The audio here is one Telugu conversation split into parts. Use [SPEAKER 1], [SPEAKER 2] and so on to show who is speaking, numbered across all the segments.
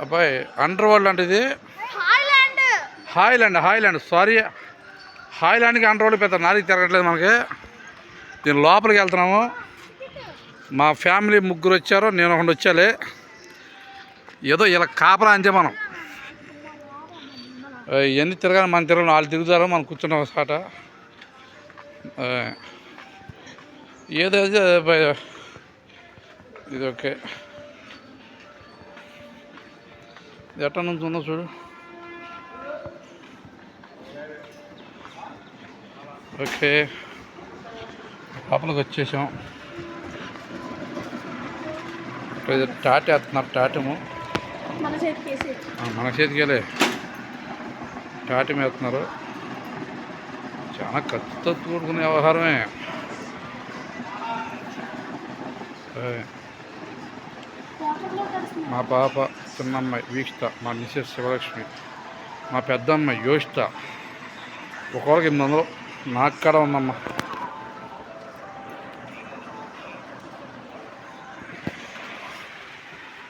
[SPEAKER 1] అబ్బాయి అండర్ వరల్డ్ అంటే ఇది హాయిలాండ్ సారీ, హాయిలాండ్కి అండర్ వరల్డ్ పెద్ద నాలుగు తిరగట్లేదు మనకి. దీని లోపలికి వెళ్తున్నాము. మా ఫ్యామిలీ ముగ్గురు వచ్చారు, నేను ఒకటి వచ్చాలి. ఏదో ఇలా కాపలా అంతే మనం. ఇవన్నీ తిరగాలి, మనం తిరగను, వాళ్ళు తిరుగుతారు, మనం కూర్చున్నాం ఒక సాట. ఏదో ఇది ఓకే. ఇది ఎట్లా నుంచి ఉందో చూడు. ఓకే, లోపలికి వచ్చేసాం. టాట వేస్తున్నారు, టాటము మన చేతికి టాటం వేస్తున్నారు. చాలా ఖర్చుతో కూడుకునే వ్యవహారమే. మా పాప చిన్నమ్మాయి వీక్షిత, మా మిసెస్ శివలక్ష్మి, మా పెద్దమ్మాయి యోషిత. ఒకరికి 800, నాకు కూడా ఉందమ్మా.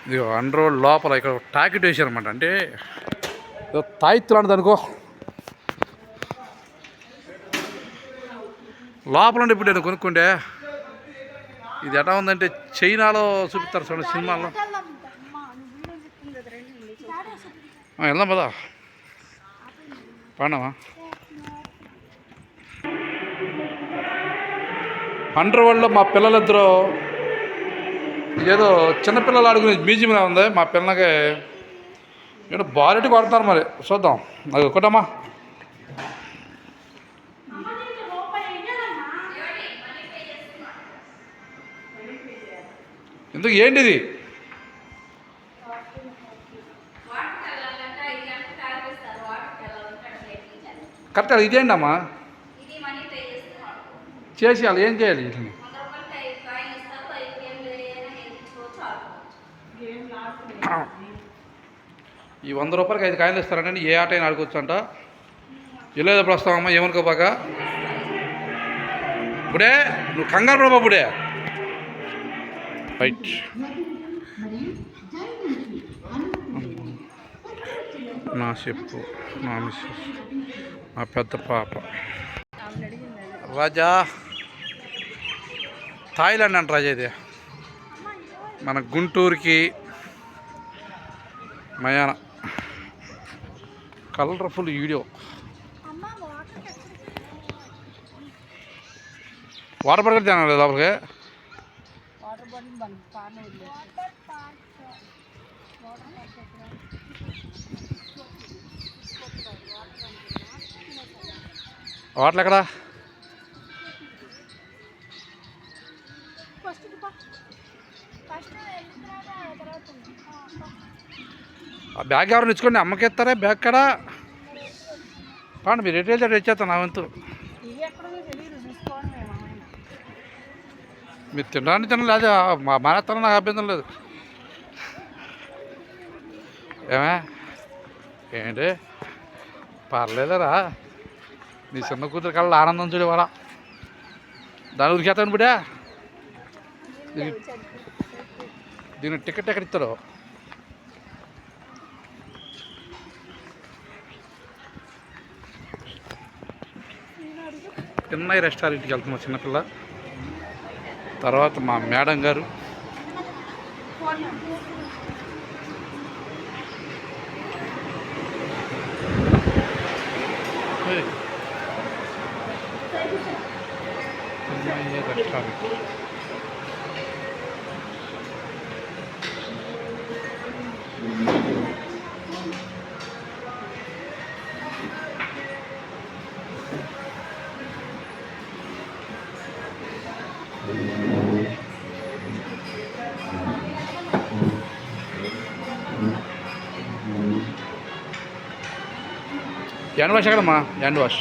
[SPEAKER 1] ఇది అండర్ వరల్డ్ లోపల ఇక్కడ టాకెట్ వేసారనమాట. అంటే తాయిత్తు లాంటిది అనుకో. లోపల ఇప్పుడు నేను కొనుక్కుంటే ఇది ఎట్లా ఉందంటే చైనాలో చూపిస్తారు చూడండి సినిమాల్లో. వెళ్దాం పదా, పాండవా. అండర్ వరల్డ్లో మా పిల్లలిద్దరూ ఏదో చిన్నపిల్లలు ఆడుకునే మ్యూజియంలా ఉంది. మా పిల్లలకి ఏదో బారెట్టి కొడుతున్నారు, మరి చూద్దాం. అది ఒకటమ్మా. ఎందుకు ఏంటిది? కరెక్ట్, ఇదేంటి అమ్మా చేసేయాలి, ఏం చేయాలి? ఈ 100 రూపాయలకి 5 కాయలు ఇస్తారంటే ఏ ఆట అయినా ఆడుకోవచ్చు అంట. వెళ్ళేటప్పుడు వస్తామమ్మా, ఏమనుకోబాక. ఇప్పుడే నువ్వు కంగారు పడబా. ఇప్పుడే రైట్. నా చెప్పు, నా మిస్సెస్, మా పెద్ద పాప రాజా. థాయిలాండ్ అంట రాజా ఇది. మన గుంటూరుకి మయాన కలర్ఫుల్ వీడియో. వాటర్ బాటిల్ తినాలి లోపలికి. వాటర్ ఎక్కడా? ఆ బ్యాగ్ ఎవరు ఇచ్చుకోండి, అమ్మకి ఇస్తారా బ్యాగ్ కాడ. పాండి మీరు రిటైల్ దగ్గర ఇచ్చేస్తాను నా వంతు. మీరు తినడానికి తినలేదు, మా మానేస్తాను, నాకు అభ్యంతరం లేదు. ఏమే ఏంటి పర్లేదరా, నీ చిన్న కూతురు కళ్ళ ఆనందం చూడు వాళ్ళ. దాని ఉరికేస్తాను ఇప్పుడే. దీని టికెట్ ఎక్కడ ఇస్తారు? చిన్న రెస్టారెంట్కి వెళ్తున్నాం చిన్నపిల్ల. తర్వాత మా మేడం గారు. రెస్టారెంట్ హ్యాండ్ వాష్ ఎక్కడమ్మా? Hand wash